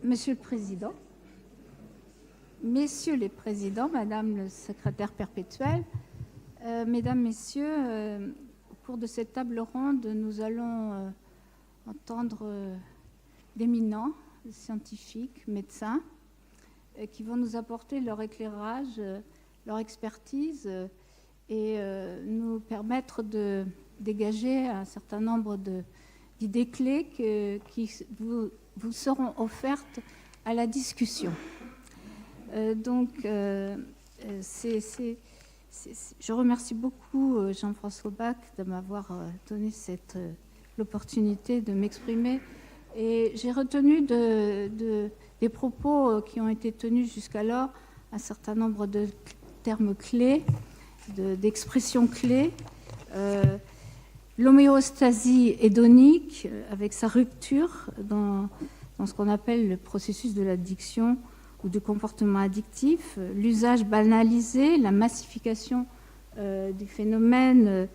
Monsieur le Président, Messieurs les Présidents, Madame le Secrétaire perpétuel, Mesdames, Messieurs, au cours de cette table ronde, nous allons entendre d'éminents scientifiques, médecins, qui vont nous apporter leur éclairage, leur expertise et nous permettre de dégager un certain nombre d'idées clés qui vous seront offertes à la discussion. Je remercie beaucoup Jean-François Bach de m'avoir donné l'opportunité de m'exprimer. Et j'ai retenu des propos qui ont été tenus jusqu'alors un certain nombre de termes clés, d'expressions clés. L'homéostasie hédonique, avec sa rupture dans ce qu'on appelle le processus de l'addiction ou du comportement addictif, l'usage banalisé, la massification du phénomène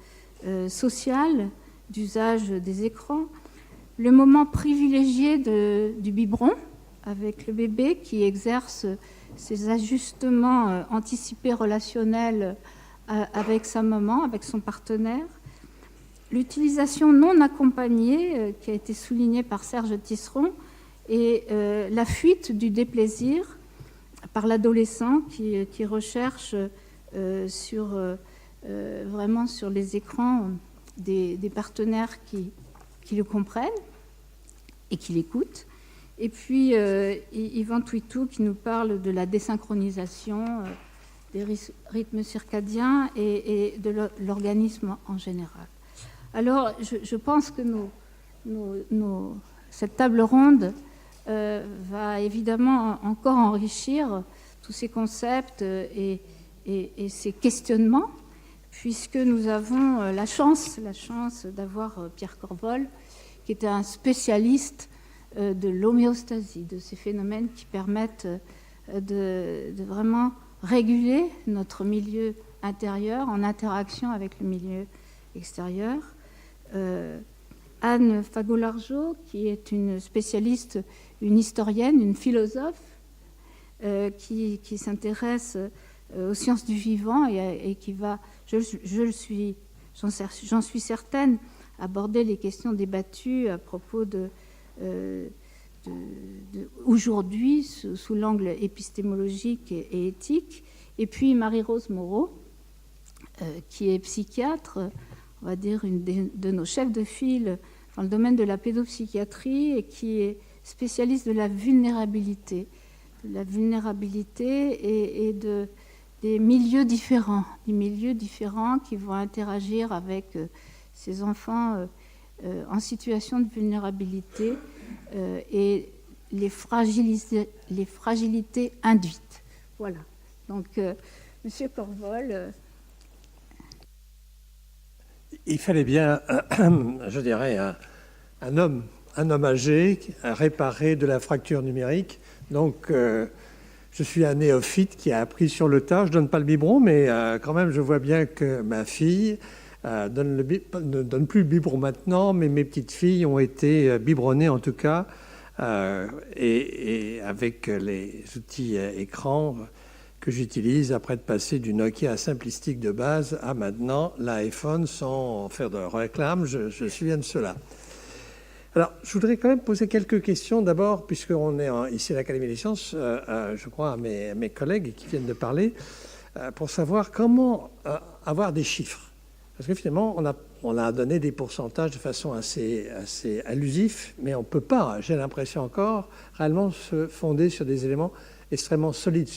social d'usage des écrans, le moment privilégié du biberon avec le bébé qui exerce ses ajustements anticipés relationnels avec sa maman, avec son partenaire, l'utilisation non accompagnée qui a été soulignée par Serge Tisseron et la fuite du déplaisir par l'adolescent qui recherche vraiment sur les écrans des partenaires qui le comprennent et qui l'écoutent. Et puis Yvan Twitou qui nous parle de la désynchronisation des rythmes circadiens et de l'organisme en général. Alors, je pense que cette table ronde va évidemment encore enrichir tous ces concepts et ces questionnements, puisque nous avons la chance d'avoir Pierre Corvol, qui était un spécialiste de l'homéostasie, de ces phénomènes qui permettent de vraiment réguler notre milieu intérieur en interaction avec le milieu extérieur. Anne Fagot-Largeau, qui est une spécialiste, une historienne, une philosophe, qui s'intéresse aux sciences du vivant et qui va, j'en suis certaine, aborder les questions débattues à propos aujourd'hui sous l'angle épistémologique et éthique. Et puis Marie-Rose Moreau, qui est psychiatre, on va dire une de nos chefs de file dans le domaine de la pédopsychiatrie et qui est spécialiste de la vulnérabilité et des milieux différents, qui vont interagir avec ces enfants en situation de vulnérabilité et les fragilités induites. Voilà. Donc, Monsieur Corvol. Il fallait bien, je dirais, un homme âgé, réparé de la fracture numérique. Donc, je suis un néophyte qui a appris sur le tas. Je ne donne pas le biberon, mais quand même, je vois bien que ma fille ne donne plus le biberon maintenant, mais mes petites filles ont été biberonnées en tout cas, et avec les outils écran que j'utilise après de passer du Nokia simplistique de base à maintenant l'iPhone sans faire de réclame. Je suis bien de cela. Alors, je voudrais quand même poser quelques questions. D'abord, puisqu'on est ici à l'Académie des sciences, je crois à mes collègues qui viennent de parler, pour savoir comment avoir des chiffres. Parce que finalement, on a donné des pourcentages de façon assez allusive, mais on ne peut pas, j'ai l'impression encore, réellement se fonder sur des éléments extrêmement solides.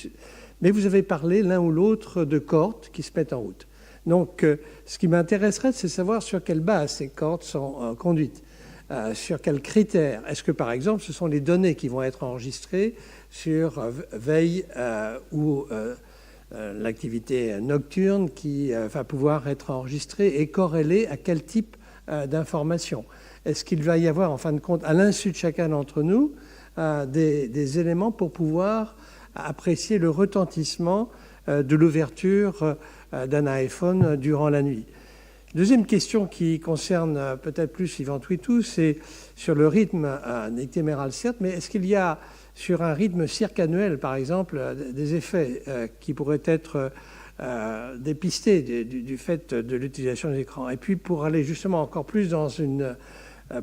Mais vous avez parlé l'un ou l'autre de cohortes qui se mettent en route. Donc, ce qui m'intéresserait, c'est de savoir sur quelle base ces cohortes sont conduites, sur quels critères. Est-ce que, par exemple, ce sont les données qui vont être enregistrées sur veille ou l'activité nocturne qui va pouvoir être enregistrée et corrélée à quel type d'information? Est-ce qu'il va y avoir, en fin de compte, à l'insu de chacun d'entre nous, des éléments pour pouvoir apprécier le retentissement de l'ouverture d'un iPhone durant la nuit? Deuxième question qui concerne peut-être plus Yvan Twitou, c'est sur le rythme nictéméral, certes, mais est-ce qu'il y a sur un rythme circannuel, par exemple, des effets qui pourraient être dépistés du fait de l'utilisation des écrans? Et puis, pour aller justement encore plus dans une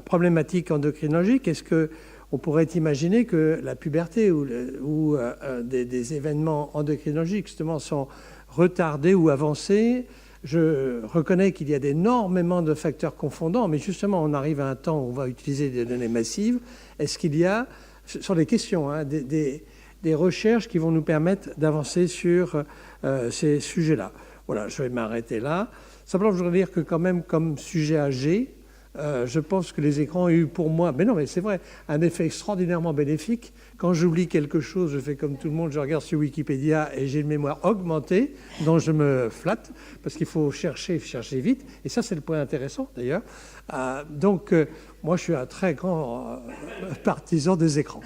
problématique endocrinologique, est-ce qu'on pourrait imaginer que la puberté ou des événements endocrinologiques, justement, sont retardés ou avancés? Je reconnais qu'il y a énormément de facteurs confondants, mais justement, on arrive à un temps où on va utiliser des données massives. Est-ce qu'il y a, ce sont des questions, hein, des recherches qui vont nous permettre d'avancer sur ces sujets-là? Voilà, je vais m'arrêter là. Simplement, je voudrais dire que quand même, comme sujet âgé, je pense que les écrans ont eu pour moi, mais non, mais c'est vrai, un effet extraordinairement bénéfique. Quand j'oublie quelque chose, je fais comme tout le monde, je regarde sur Wikipédia et j'ai une mémoire augmentée, dont je me flatte, parce qu'il faut chercher vite. Et ça, c'est le point intéressant, d'ailleurs. Donc, moi, je suis un très grand partisan des écrans.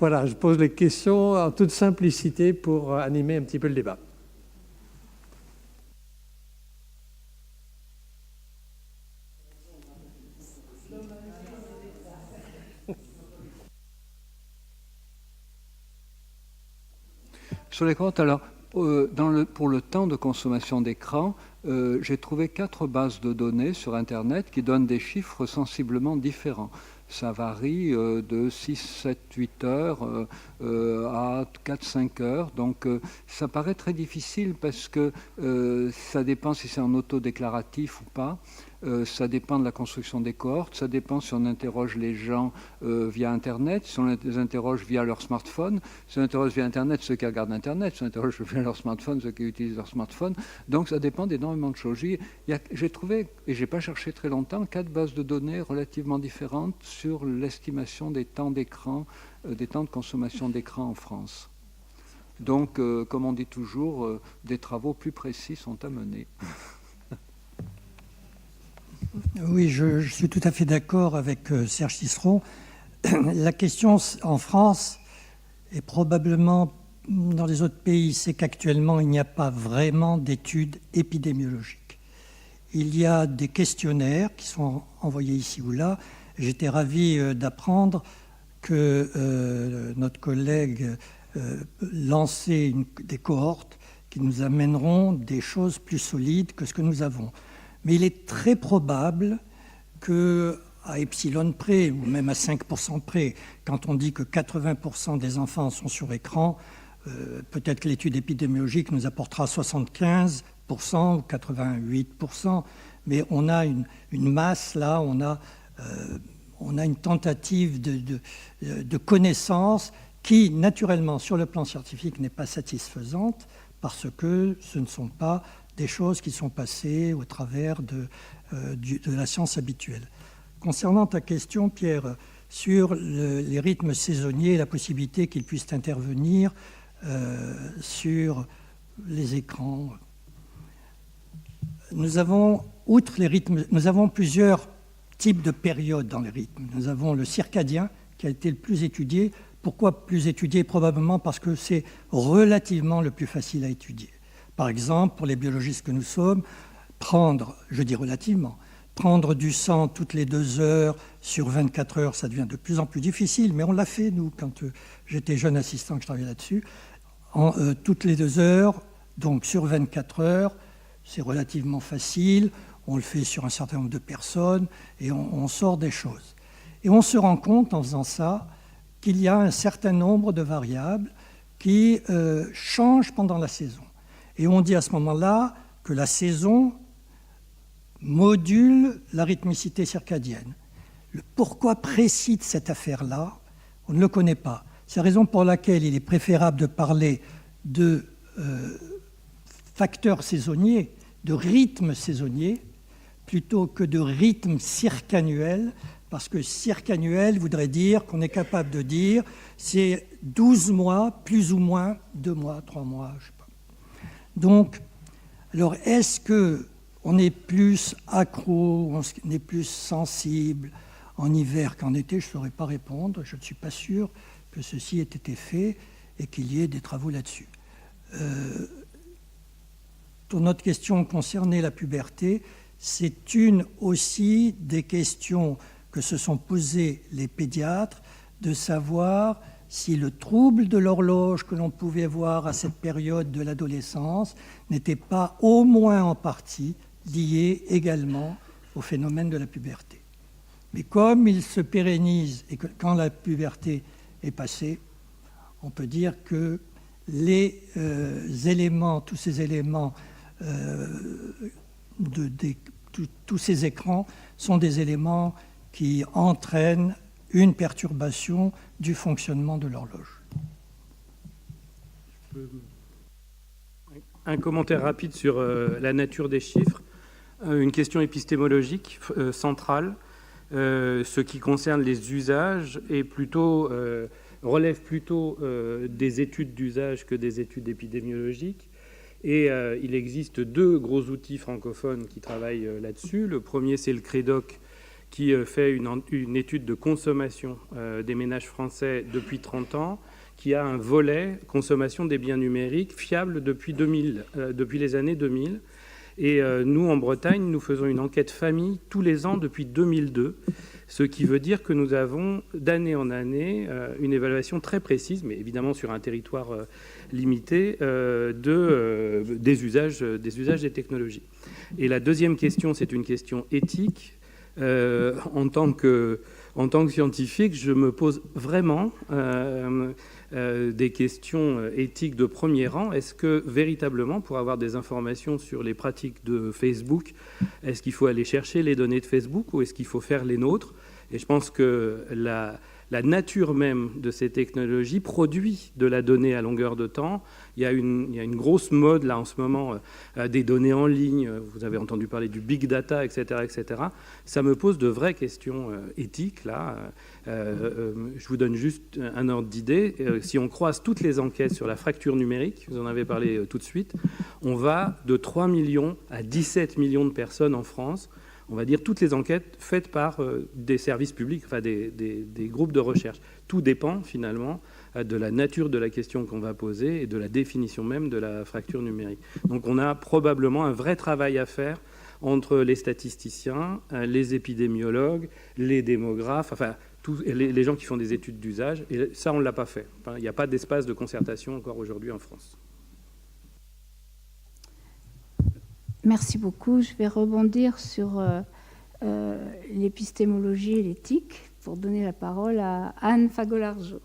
Voilà, je pose les questions en toute simplicité pour animer un petit peu le débat. Sur l'écran, alors, pour le temps de consommation d'écran, j'ai trouvé 4 bases de données sur Internet qui donnent des chiffres sensiblement différents. Ça varie de 6, 7, 8 heures à 4, 5 heures. Donc, ça paraît très difficile parce que ça dépend si c'est en autodéclaratif ou pas. Ça dépend de la construction des cohortes, ça dépend si on interroge les gens via Internet, si on les interroge via leur smartphone, si on interroge via Internet ceux qui regardent Internet, si on interroge via leur smartphone ceux qui utilisent leur smartphone. Donc ça dépend d'énormément de choses. J'ai trouvé, et je n'ai pas cherché très longtemps, 4 bases de données relativement différentes sur l'estimation des temps d'écran, des temps de consommation d'écran en France. Donc, comme on dit toujours, des travaux plus précis sont à mener. Oui, je suis tout à fait d'accord avec Serge Tisseron. La question en France, et probablement dans les autres pays, c'est qu'actuellement, il n'y a pas vraiment d'études épidémiologiques. Il y a des questionnaires qui sont envoyés ici ou là. J'étais ravi d'apprendre que notre collègue lançait des cohortes qui nous amèneront des choses plus solides que ce que nous avons. Mais il est très probable qu'à epsilon près, ou même à 5% près, quand on dit que 80% des enfants sont sur écran, peut-être que l'étude épidémiologique nous apportera 75% ou 88%, mais on a une masse là, on a une tentative de connaissance qui, naturellement, sur le plan scientifique, n'est pas satisfaisante parce que ce ne sont pas des choses qui sont passées au travers de la science habituelle. Concernant ta question, Pierre, sur les rythmes saisonniers et la possibilité qu'ils puissent intervenir sur les écrans, nous avons, outre les rythmes, nous avons plusieurs types de périodes dans les rythmes. Nous avons le circadien qui a été le plus étudié. Pourquoi plus étudié? Probablement parce que c'est relativement le plus facile à étudier. Par exemple, pour les biologistes que nous sommes, prendre du sang toutes les 2 heures sur 24 heures, ça devient de plus en plus difficile, mais on l'a fait, nous, quand j'étais jeune assistant, que je travaillais là-dessus. Toutes les 2 heures, donc sur 24 heures, c'est relativement facile, on le fait sur un certain nombre de personnes, et on sort des choses. Et on se rend compte, en faisant ça, qu'il y a un certain nombre de variables qui changent pendant la saison. Et on dit à ce moment-là que la saison module la rythmicité circadienne. Le pourquoi précis de cette affaire-là, on ne le connaît pas. C'est la raison pour laquelle il est préférable de parler de facteurs saisonniers, de rythmes saisonniers, plutôt que de rythme circannuel, parce que circannuel voudrait dire qu'on est capable de dire c'est 12 mois, plus ou moins 2 mois, 3 mois, je ne sais pas. Donc, alors est-ce qu'on est plus accro, on est plus sensible en hiver qu'en été? Je ne saurais pas répondre, je ne suis pas sûr que ceci ait été fait et qu'il y ait des travaux là-dessus. Ton autre question concernait la puberté. c'est une aussi des questions que se sont posées les pédiatres, de savoir si le trouble de l'horloge que l'on pouvait voir à cette période de l'adolescence n'était pas au moins en partie lié également au phénomène de la puberté. Mais comme il se pérennise et que quand la puberté est passée, on peut dire que les éléments, tous ces éléments, tous ces écrans sont des éléments qui entraînent une perturbation du fonctionnement de l'horloge. Un commentaire rapide sur la nature des chiffres. Une question épistémologique centrale. Ce qui concerne les usages relève plutôt des études d'usage que des études épidémiologiques. Et il existe 2 gros outils francophones qui travaillent là-dessus. Le premier, c'est le CREDOC, qui fait une étude de consommation des ménages français depuis 30 ans, qui a un volet consommation des biens numériques fiable depuis les années 2000. Et nous, en Bretagne, nous faisons une enquête famille tous les ans depuis 2002, ce qui veut dire que nous avons d'année en année une évaluation très précise, mais évidemment sur un territoire limité, des usages des technologies. Et la deuxième question, c'est une question éthique. En tant que scientifique, je me pose vraiment des questions éthiques de premier rang. Est-ce que véritablement, pour avoir des informations sur les pratiques de Facebook, est-ce qu'il faut aller chercher les données de Facebook ou est-ce qu'il faut faire les nôtres? Et je pense que la nature même de ces technologies produit de la donnée à longueur de temps. Il y a une grosse mode là en ce moment des données en ligne. Vous avez entendu parler du big data, etc., etc. Ça me pose de vraies questions éthiques là. Je vous donne juste un ordre d'idée. Si on croise toutes les enquêtes sur la fracture numérique, vous en avez parlé tout de suite, on va de 3 millions à 17 millions de personnes en France. On va dire toutes les enquêtes faites par des services publics, enfin des groupes de recherche. Tout dépend finalement de la nature de la question qu'on va poser et de la définition même de la fracture numérique. Donc on a probablement un vrai travail à faire entre les statisticiens, les épidémiologues, les démographes, enfin tous les gens qui font des études d'usage. Et ça, on ne l'a pas fait. Enfin, il n'y a pas d'espace de concertation encore aujourd'hui en France. Merci beaucoup. Je vais rebondir sur l'épistémologie et l'éthique pour donner la parole à Anne Fagolargeau.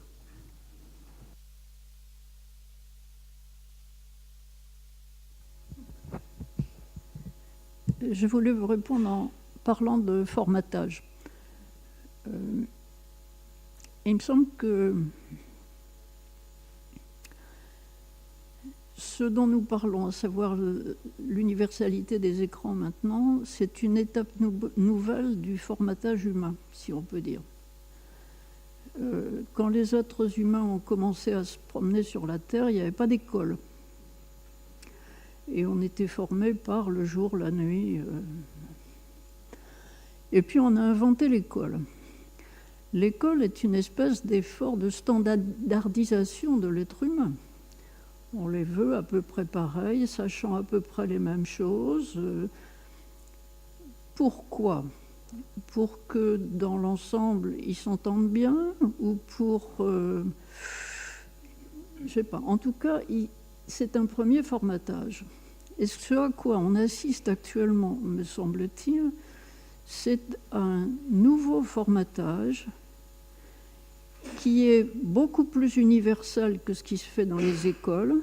Je voulais vous répondre en parlant de formatage. Il me semble que ce dont nous parlons, à savoir l'universalité des écrans maintenant, c'est une étape nouvelle du formatage humain, si on peut dire. Quand les êtres humains ont commencé à se promener sur la Terre, il n'y avait pas d'école. Et on était formés par le jour, la nuit. Et puis on a inventé l'école. L'école est une espèce d'effort de standardisation de l'être humain. On les veut à peu près pareils, sachant à peu près les mêmes choses. Pourquoi ? Pour que dans l'ensemble, ils s'entendent bien ou pour... je ne sais pas. En tout cas, c'est un premier formatage. Et ce à quoi on assiste actuellement, me semble-t-il, c'est un nouveau formatage qui est beaucoup plus universel que ce qui se fait dans les écoles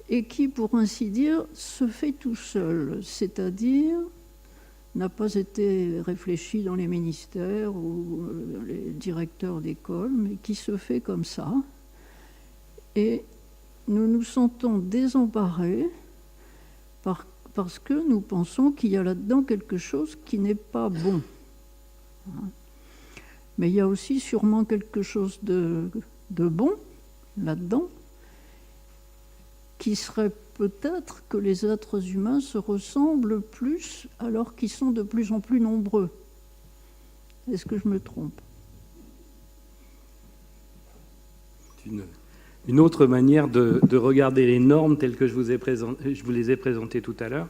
et qui, pour ainsi dire, se fait tout seul, c'est-à-dire n'a pas été réfléchi dans les ministères ou les directeurs d'école, mais qui se fait comme ça. Et nous nous sentons désemparés parce que nous pensons qu'il y a là-dedans quelque chose qui n'est pas bon. Mais il y a aussi sûrement quelque chose de bon là-dedans, qui serait peut-être que les êtres humains se ressemblent plus alors qu'ils sont de plus en plus nombreux. Est-ce que je me trompe ? Une autre manière de regarder les normes telles que je vous les ai présentées tout à l'heure.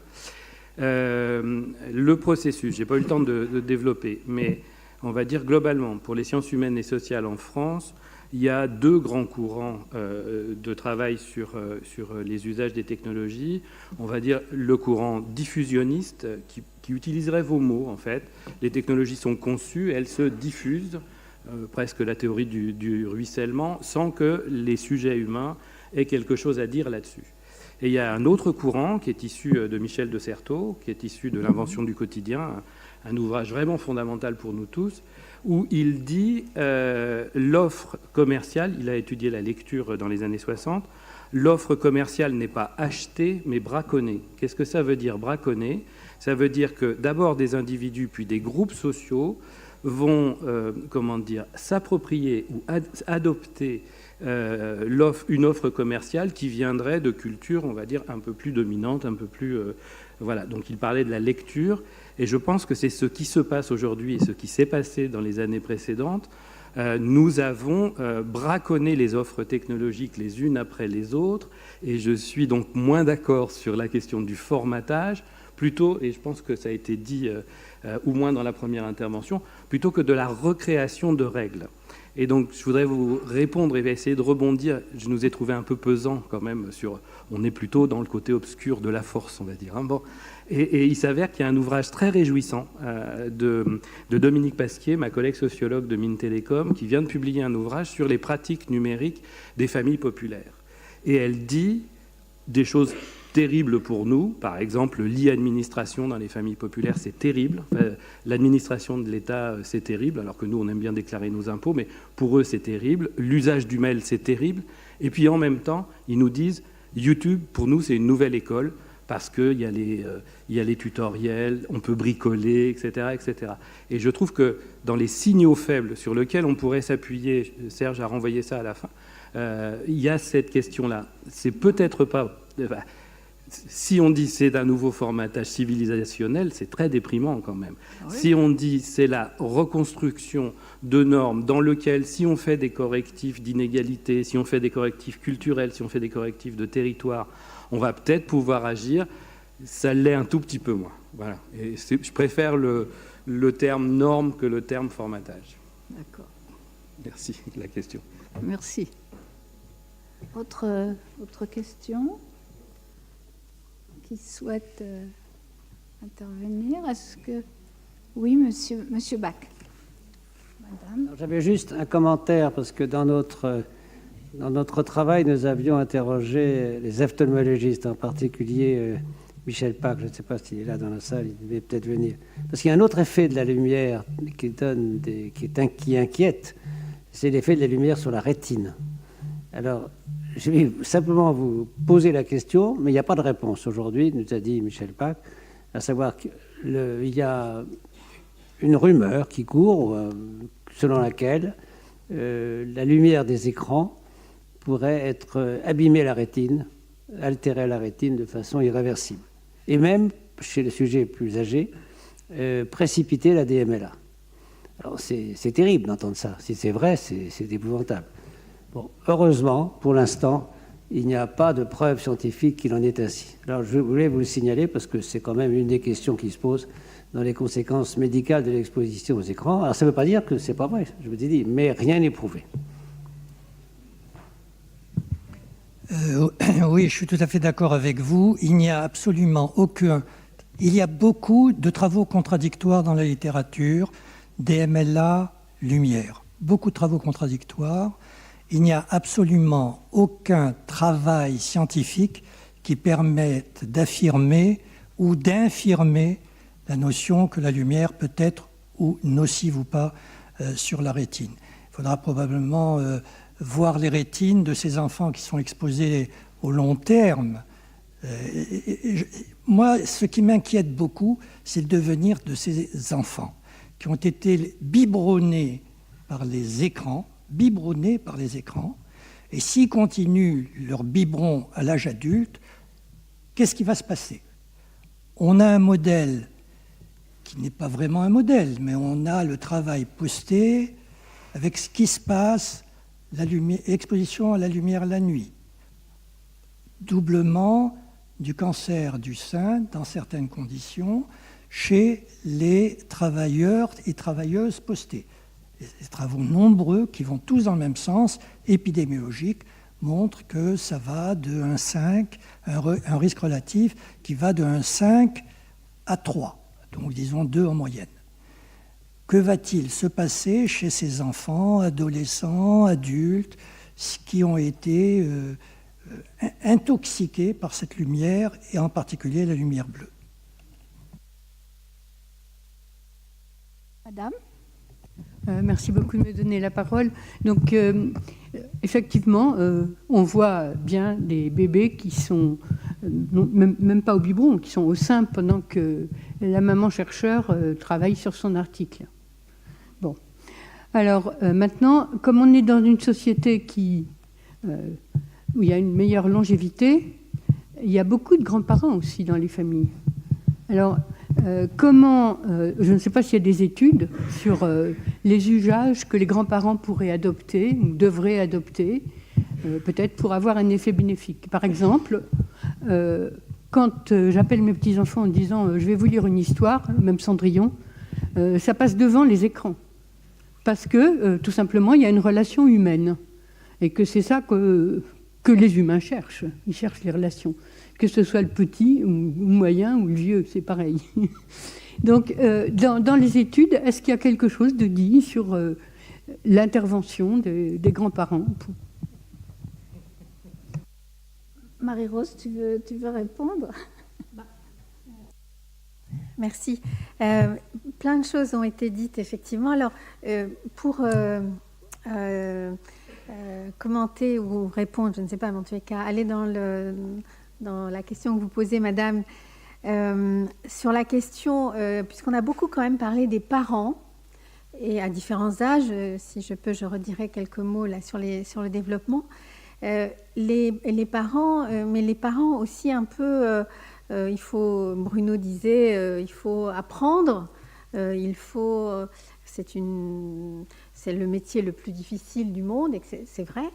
Le processus, je n'ai pas eu le temps de développer, mais on va dire globalement, pour les sciences humaines et sociales en France, il y a 2 grands courants de travail sur les usages des technologies. On va dire le courant diffusionniste qui utiliserait vos mots, en fait. Les technologies sont conçues, elles se diffusent, presque la théorie du ruissellement, sans que les sujets humains aient quelque chose à dire là-dessus. Et il y a un autre courant qui est issu de Michel de Certeau, qui est issu de l'Invention du quotidien, un ouvrage vraiment fondamental pour nous tous, où il dit l'offre commerciale, il a étudié la lecture dans les années 60, l'offre commerciale n'est pas achetée, mais braconnée. Qu'est-ce que ça veut dire, braconner? Ça veut dire que d'abord des individus, puis des groupes sociaux vont s'approprier ou adopter une offre commerciale qui viendrait de cultures, on va dire, un peu plus dominantes, un peu plus... voilà, donc il parlait de la lecture, et je pense que c'est ce qui se passe aujourd'hui et ce qui s'est passé dans les années précédentes. Nous avons braconné les offres technologiques les unes après les autres, et je suis donc moins d'accord sur la question du formatage, plutôt, et je pense que ça a été dit au moins dans la première intervention, plutôt que de la recréation de règles. Et donc, je voudrais vous répondre et essayer de rebondir. Je nous ai trouvé un peu pesant quand même sur... On est plutôt dans le côté obscur de la force, on va dire. Hein. Bon. Et il s'avère qu'il y a un ouvrage très réjouissant de Dominique Pasquier, ma collègue sociologue de Mines Télécom, qui vient de publier un ouvrage sur les pratiques numériques des familles populaires. Et elle dit des choses terribles pour nous. Par exemple, l'e-administration dans les familles populaires, c'est terrible. Enfin, l'administration de l'État, c'est terrible, alors que nous, on aime bien déclarer nos impôts, mais pour eux, c'est terrible. L'usage du mail, c'est terrible. Et puis, en même temps, ils nous disent, YouTube, pour nous, c'est une nouvelle école, parce qu'il y a les tutoriels, on peut bricoler, etc., etc. Et je trouve que dans les signaux faibles sur lesquels on pourrait s'appuyer, Serge a renvoyé ça à la fin, il y a cette question-là. C'est peut-être pas... Si on dit c'est un nouveau formatage civilisationnel, c'est très déprimant quand même. Oui. Si on dit c'est la reconstruction de normes dans lequel, si on fait des correctifs d'inégalité, si on fait des correctifs culturels, si on fait des correctifs de territoire, on va peut-être pouvoir agir, ça l'est un tout petit peu moins. Voilà. Et je préfère le terme norme que le terme formatage. D'accord. Merci de la question. Merci. Autre question ? Qui souhaite intervenir? Est-ce que... Oui, monsieur Bach. Madame. J'avais juste un commentaire, parce que dans notre travail, nous avions interrogé les ophtalmologistes, en particulier Michel Pack, je ne sais pas s'il est là dans la salle, il devait peut-être venir. Parce qu'il y a un autre effet de la lumière qui inquiète, c'est l'effet de la lumière sur la rétine. Alors, je vais simplement vous poser la question, mais il n'y a pas de réponse aujourd'hui, nous a dit Michel Pack, à savoir qu'il y a une rumeur qui court selon laquelle la lumière des écrans pourrait abîmer la rétine, altérer la rétine de façon irréversible. Et même, chez les sujets plus âgés, précipiter la DMLA. Alors c'est terrible d'entendre ça. Si c'est vrai, c'est épouvantable. Bon, heureusement, pour l'instant, il n'y a pas de preuve scientifique qu'il en est ainsi. Alors, je voulais vous le signaler parce que c'est quand même une des questions qui se posent dans les conséquences médicales de l'exposition aux écrans. Alors, ça ne veut pas dire que c'est pas vrai, je vous ai dit, mais rien n'est prouvé. Oui, je suis tout à fait d'accord avec vous. Il n'y a absolument aucun... Il y a beaucoup de travaux contradictoires dans la littérature, DMLA, lumière. Beaucoup de travaux contradictoires. Il n'y a absolument aucun travail scientifique qui permette d'affirmer ou d'infirmer la notion que la lumière peut être ou nocive ou pas sur la rétine. Il faudra probablement voir les rétines de ces enfants qui sont exposés au long terme. Moi, ce qui m'inquiète beaucoup, c'est le devenir de ces enfants qui ont été biberonnés par les écrans, et s'ils continuent leur biberon à l'âge adulte, qu'est-ce qui va se passer? On a un modèle qui n'est pas vraiment un modèle, mais on a le travail posté avec ce qui se passe, l'exposition à la lumière la nuit. Doublement du cancer du sein, dans certaines conditions, chez les travailleurs et travailleuses postées. Des travaux nombreux qui vont tous dans le même sens, épidémiologique, montrent que ça va de 1,5, un risque relatif qui va de 1,5 à 3, donc disons 2 en moyenne. Que va-t-il se passer chez ces enfants, adolescents, adultes, qui ont été intoxiqués par cette lumière, et en particulier la lumière bleue? Madame ? Merci beaucoup de me donner la parole. Donc, effectivement, on voit bien des bébés qui sont, même pas au biberon, qui sont au sein pendant que la maman chercheur travaille sur son article. Bon. Alors, maintenant, comme on est dans une société où il y a une meilleure longévité, il y a beaucoup de grands-parents aussi dans les familles. Alors, je ne sais pas s'il y a des études sur les usages que les grands-parents pourraient adopter ou devraient adopter, peut-être pour avoir un effet bénéfique. Par exemple, quand j'appelle mes petits-enfants en disant « je vais vous lire une histoire », même Cendrillon, ça passe devant les écrans. Parce que, tout simplement, il y a une relation humaine. Et que c'est ça que les humains cherchent. Ils cherchent les relations. Que ce soit le petit, ou moyen, ou le vieux, c'est pareil. Donc, dans les études, est-ce qu'il y a quelque chose de dit sur l'intervention des grands-parents? Marie-Rose, tu veux répondre? Merci. Plein de choses ont été dites, effectivement. Alors, pour commenter ou répondre, je ne sais pas, mais en tous les cas, aller dans la question que vous posez, madame, sur la question, puisqu'on a beaucoup quand même parlé des parents, et à différents âges, si je peux, je redirai quelques mots là sur le développement. Les parents, mais les parents aussi un peu, Bruno disait, il faut apprendre, c'est le métier le plus difficile du monde, et c'est vrai.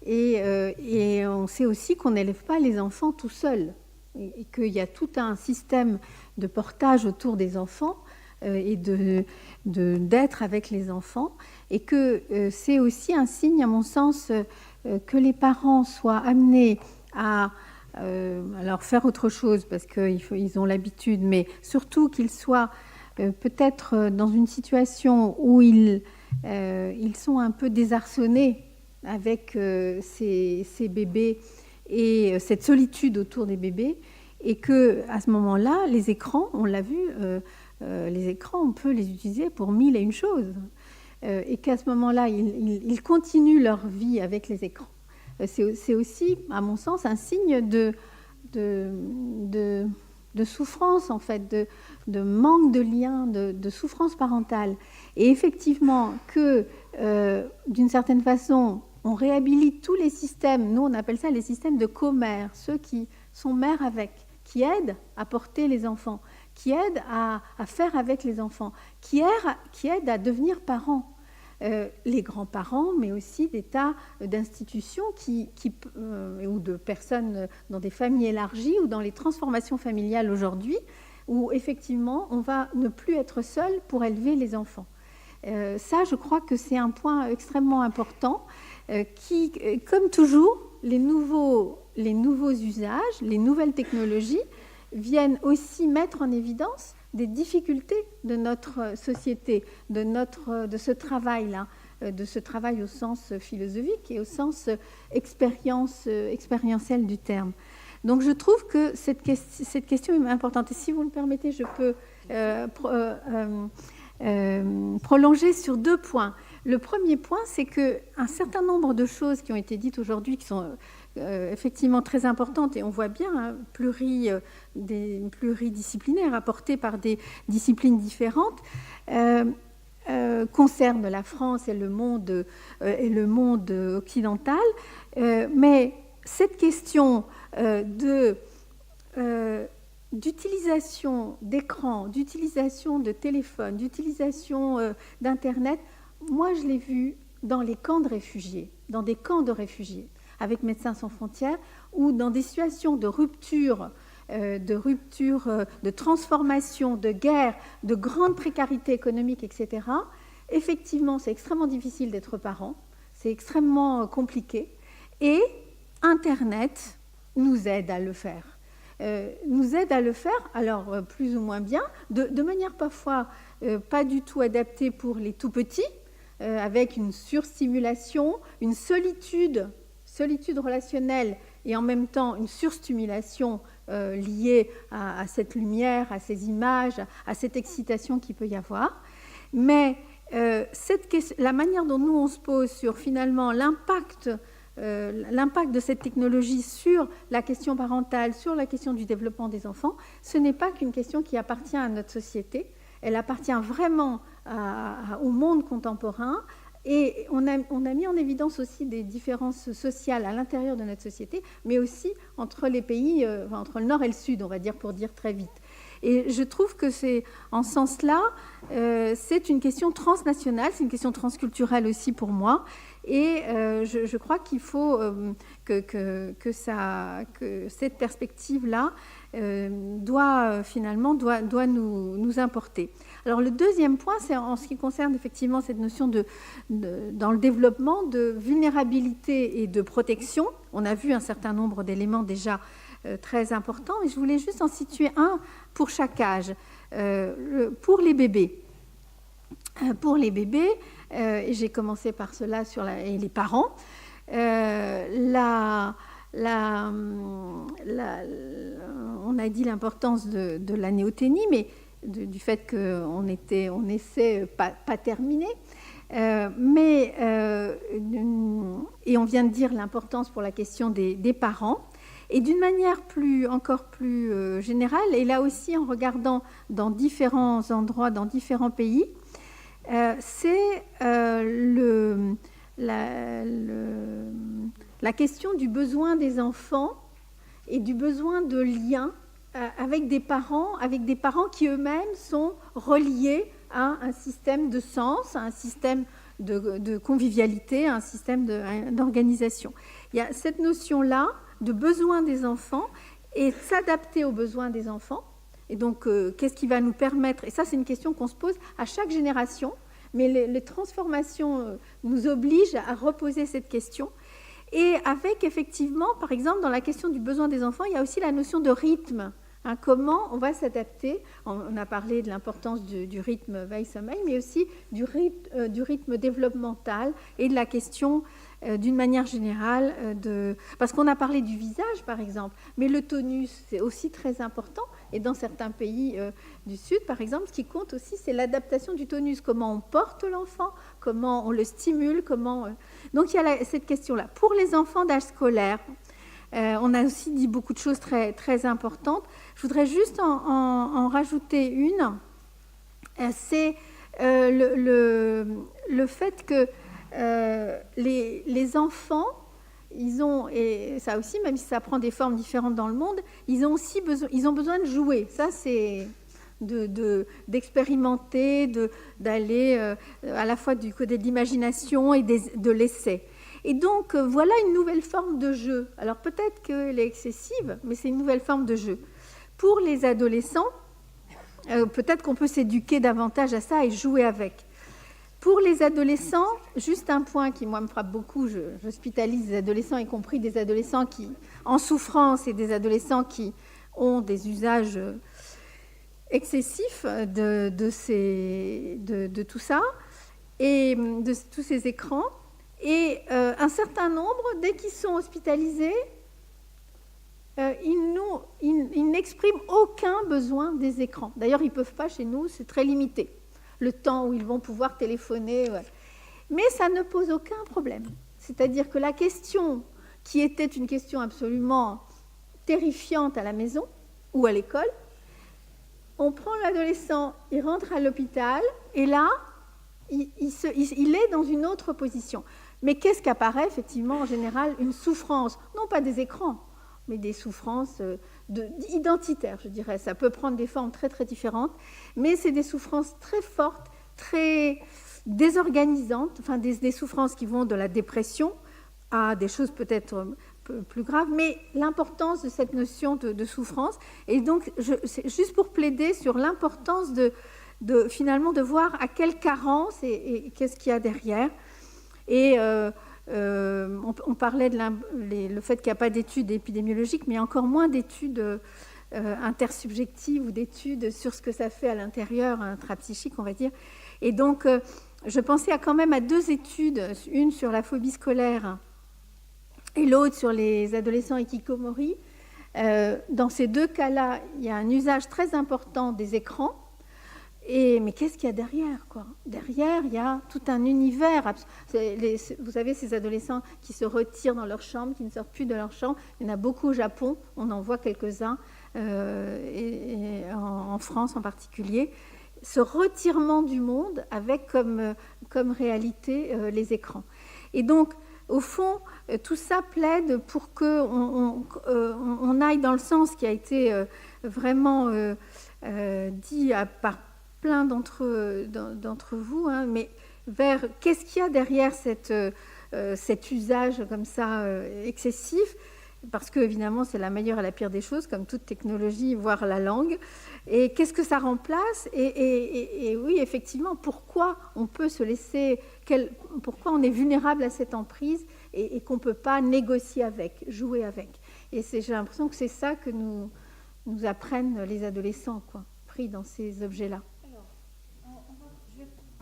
Et on sait aussi qu'on n'élève pas les enfants tout seuls, et qu'il y a tout un système de portage autour des enfants et d'être avec les enfants, et que c'est aussi un signe, à mon sens, que les parents soient amenés à alors faire autre chose, parce qu'ils ont l'habitude, mais surtout qu'ils soient peut-être dans une situation où ils sont un peu désarçonnés avec ces bébés et cette solitude autour des bébés, et qu'à ce moment-là, les écrans, on l'a vu, les écrans, on peut les utiliser pour 1001 choses, et qu'à ce moment-là, ils continuent leur vie avec les écrans. C'est aussi, à mon sens, un signe de souffrance, en fait, de manque de lien, de souffrance parentale. Et effectivement, que d'une certaine façon, on réhabilite tous les systèmes, nous on appelle ça les systèmes de commères, ceux qui sont mères avec, qui aident à porter les enfants, qui aident à faire avec les enfants, qui aident à devenir parents. Les grands-parents, mais aussi des tas d'institutions ou de personnes dans des familles élargies ou dans les transformations familiales aujourd'hui, où effectivement on va ne plus être seul pour élever les enfants. Ça, je crois que c'est un point extrêmement important qui, comme toujours, les nouveaux usages, les nouvelles technologies viennent aussi mettre en évidence des difficultés de notre société, de ce travail-là, de ce travail au sens philosophique et au sens expérientiel du terme. Donc je trouve que cette question est importante. Et si vous me permettez, je peux prolonger sur 2 points. Le premier point, c'est qu'un certain nombre de choses qui ont été dites aujourd'hui, qui sont effectivement très importantes, et on voit bien pluridisciplinaires apportées par des disciplines différentes, concernent la France et le monde occidental. Mais cette question d'utilisation d'écran, d'utilisation de téléphone, d'utilisation d'Internet, moi je l'ai vu dans les camps de réfugiés, dans des camps de réfugiés. avec Médecins sans frontières, où dans des situations de rupture, de transformation, de guerre, de grande précarité économique, etc., effectivement, c'est extrêmement difficile d'être parent, c'est extrêmement compliqué, et Internet nous aide à le faire. Alors plus ou moins bien, de manière parfois pas du tout adaptée pour les tout petits, avec une surstimulation, une solitude relationnelle et en même temps une surstimulation liée à cette lumière, à ces images, à cette excitation qu'il peut y avoir. Mais la manière dont nous on se pose sur finalement l'impact de cette technologie sur la question parentale, sur la question du développement des enfants, ce n'est pas qu'une question qui appartient à notre société, elle appartient vraiment au monde contemporain, et on a mis en évidence aussi des différences sociales à l'intérieur de notre société, mais aussi entre les pays, entre le nord et le sud, on va dire, pour dire très vite. Et je trouve que c'est, en ce sens-là, c'est une question transnationale, c'est une question transculturelle aussi pour moi. Et je crois qu'il faut que cette perspective-là doit nous importer. Alors le deuxième point, c'est en ce qui concerne effectivement cette notion dans le développement de vulnérabilité et de protection. On a vu un certain nombre d'éléments déjà très importants, et je voulais juste en situer un pour chaque âge. Pour les bébés, et j'ai commencé par cela et les parents, on a dit l'importance de la néoténie, mais du fait qu'on essaie pas terminé. Et on vient de dire l'importance pour la question des parents. Et d'une manière encore plus générale, et là aussi en regardant dans différents endroits, dans différents pays, c'est la question du besoin des enfants et du besoin de lien avec des parents qui eux-mêmes sont reliés à un système de sens, à un système de convivialité, à un système d'organisation. Il y a cette notion-là de besoin des enfants et s'adapter aux besoins des enfants. Et donc, qu'est-ce qui va nous permettre, et ça c'est une question qu'on se pose à chaque génération, mais les transformations nous obligent à reposer cette question. Et avec effectivement, par exemple, dans la question du besoin des enfants, il y a aussi la notion de rythme. Comment on va s'adapter. On a parlé de l'importance du rythme veille-sommeil, mais aussi du rythme développemental et de la question d'une manière générale, parce qu'on a parlé du visage par exemple, mais le tonus c'est aussi très important, et dans certains pays du Sud par exemple, ce qui compte aussi c'est l'adaptation du tonus, comment on porte l'enfant, comment on le stimule, donc il y a cette question-là. Pour les enfants d'âge scolaire, on a aussi dit beaucoup de choses très, très importantes. Je voudrais juste en rajouter une, c'est le fait que les enfants, ils ont, et ça aussi, même si ça prend des formes différentes dans le monde, ils ont besoin de jouer. Ça, c'est d'expérimenter, d'aller à la fois du côté de l'imagination et de l'essai. Et donc, voilà une nouvelle forme de jeu. Alors, peut-être qu'elle est excessive, mais c'est une nouvelle forme de jeu. Pour les adolescents, peut-être qu'on peut s'éduquer davantage à ça et jouer avec. Pour les adolescents, juste un point qui, moi, me frappe beaucoup, j'hospitalise des adolescents, y compris des adolescents qui en souffrance et des adolescents qui ont des usages excessifs de tout ça, et de tous ces écrans. Et un certain nombre, dès qu'ils sont hospitalisés, ils n'expriment aucun besoin des écrans. D'ailleurs, ils ne peuvent pas chez nous, c'est très limité, le temps où ils vont pouvoir téléphoner. Ouais. Mais ça ne pose aucun problème. C'est-à-dire que la question qui était une question absolument terrifiante à la maison ou à l'école, on prend l'adolescent, il rentre à l'hôpital, et là, il est dans une autre position. Mais qu'est-ce qu'apparaît effectivement en général? Une souffrance, non pas des écrans, mais des souffrances identitaires, je dirais. Ça peut prendre des formes très très différentes, mais c'est des souffrances très fortes, très désorganisantes, enfin des souffrances qui vont de la dépression à des choses peut-être plus graves, mais l'importance de cette notion de souffrance. Et donc, c'est juste pour plaider sur l'importance finalement de voir à quelle carence et qu'est-ce qu'il y a derrière. Et on parlait de le fait qu'il n'y a pas d'études épidémiologiques, mais encore moins d'études intersubjectives ou d'études sur ce que ça fait à l'intérieur intrapsychique, on va dire. Et donc, je pensais quand même à 2 études, une sur la phobie scolaire et l'autre sur les adolescents hikikomori. Dans ces 2 cas-là, il y a un usage très important des écrans. Mais qu'est-ce qu'il y a derrière, quoi ? Derrière, il y a tout un univers. Vous avez ces adolescents qui se retirent dans leur chambre, qui ne sortent plus de leur chambre. Il y en a beaucoup au Japon, on en voit quelques-uns, et en France en particulier. Ce retirement du monde avec comme réalité les écrans. Et donc, au fond, tout ça plaide pour qu'on aille dans le sens qui a été vraiment dit par plein d'entre vous, hein, mais vers qu'est-ce qu'il y a derrière cet usage comme ça excessif, parce que évidemment c'est la meilleure et la pire des choses, comme toute technologie, voire la langue, et qu'est-ce que ça remplace, et oui, effectivement, pourquoi on peut se laisser, pourquoi on est vulnérable à cette emprise et qu'on ne peut pas négocier avec, jouer avec. Et j'ai l'impression que c'est ça que nous apprennent les adolescents, quoi, pris dans ces objets-là.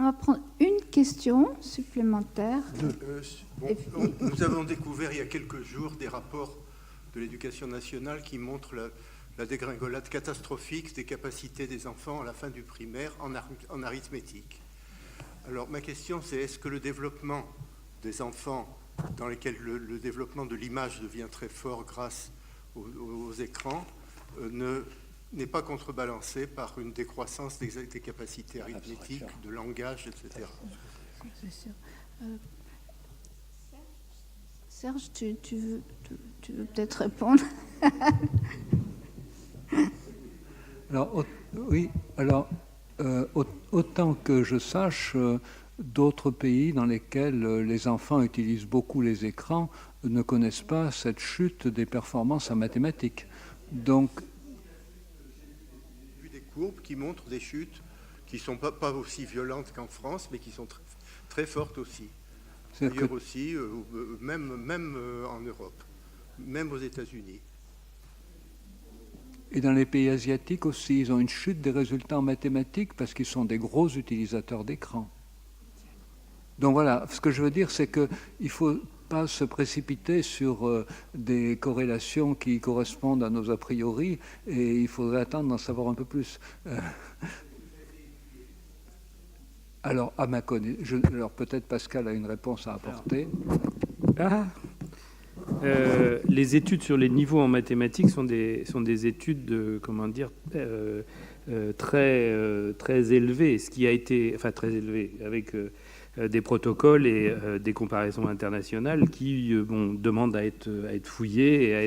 On va prendre une question supplémentaire. Nous avons découvert il y a quelques jours des rapports de l'Éducation nationale qui montrent la dégringolade catastrophique des capacités des enfants à la fin du primaire en arithmétique. Alors ma question c'est, est-ce que le développement des enfants dans lesquels le développement de l'image devient très fort grâce aux écrans n'est pas contrebalancé par une décroissance des capacités arithmétiques, de langage, etc. C'est sûr. Serge, tu veux peut-être répondre? Alors, oui, alors, autant que je sache, d'autres pays dans lesquels les enfants utilisent beaucoup les écrans ne connaissent pas cette chute des performances en mathématiques. Donc, courbes qui montrent des chutes qui ne sont pas aussi violentes qu'en France, mais qui sont très fortes aussi. Ailleurs aussi, même en Europe, même aux États-Unis. Et dans les pays asiatiques aussi, ils ont une chute des résultats en mathématiques parce qu'ils sont des gros utilisateurs d'écran. Donc voilà, ce que je veux dire, c'est qu'il ne faut pas se précipiter sur des corrélations qui correspondent à nos a priori, et il faudrait attendre d'en savoir un peu plus. Alors, à ma connaissance, alors peut-être Pascal a une réponse à apporter. Les études sur les niveaux en mathématiques sont des études de, comment dire, très élevées, ce qui a été, enfin très élevé, avec des protocoles et des comparaisons internationales qui demandent à être fouillées et à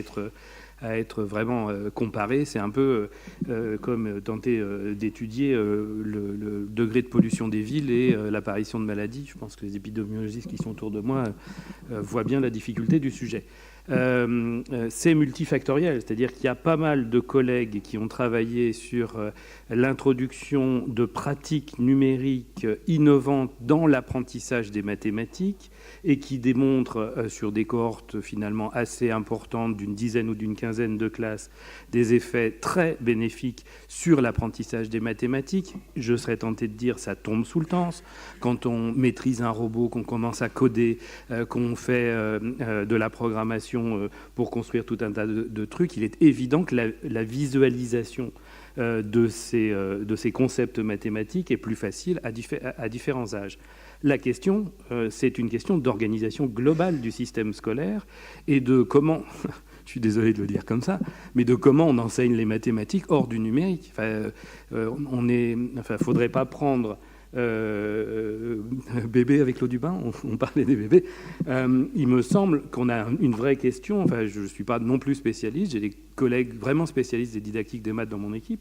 être vraiment comparées. C'est un peu comme tenter d'étudier le degré de pollution des villes et l'apparition de maladies. Je pense que les épidémiologistes qui sont autour de moi voient bien la difficulté du sujet. C'est multifactoriel, c'est-à-dire qu'il y a pas mal de collègues qui ont travaillé sur l'introduction de pratiques numériques innovantes dans l'apprentissage des mathématiques et qui démontrent sur des cohortes finalement assez importantes d'une dizaine ou d'une quinzaine de classes des effets très bénéfiques sur l'apprentissage des mathématiques. Je serais tenté de dire ça tombe sous le tense. Quand on maîtrise un robot, qu'on commence à coder, qu'on fait de la programmation pour construire tout un tas de trucs, il est évident que la visualisation de ces concepts mathématiques est plus facile à différents âges. La question, c'est une question d'organisation globale du système scolaire et de comment, je suis désolé de le dire comme ça, mais de comment on enseigne les mathématiques hors du numérique. Faudrait pas prendre bébé avec l'eau du bain, on parlait des bébés. Il me semble qu'on a une vraie question. Enfin, je ne suis pas non plus spécialiste, j'ai des collègues vraiment spécialistes des didactiques des maths dans mon équipe.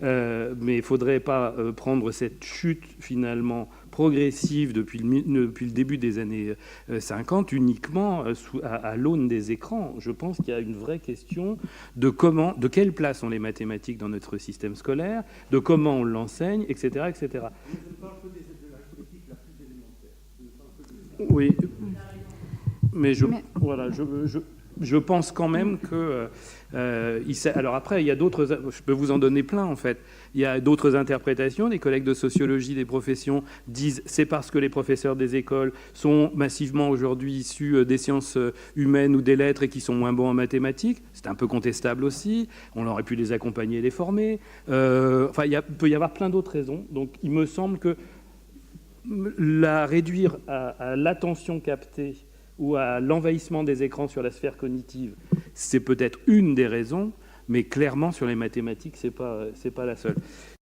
mais il ne faudrait pas prendre cette chute finalement progressive depuis le début des années 50 uniquement à l'aune des écrans. Je pense qu'il y a une vraie question de quelle place ont les mathématiques dans notre système scolaire, de comment on l'enseigne, etc., etc. Oui, mais je pense quand même que... alors après, il y a d'autres... Je peux vous en donner plein, en fait. Il y a d'autres interprétations. Les collègues de sociologie des professions disent c'est parce que les professeurs des écoles sont massivement aujourd'hui issus des sciences humaines ou des lettres et qui sont moins bons en mathématiques. C'est un peu contestable aussi. On aurait pu les accompagner et les former. Enfin, il peut y avoir plein d'autres raisons. Donc, il me semble que la réduire à l'attention captée ou à l'envahissement des écrans sur la sphère cognitive, c'est peut-être une des raisons, mais clairement sur les mathématiques, c'est pas la seule.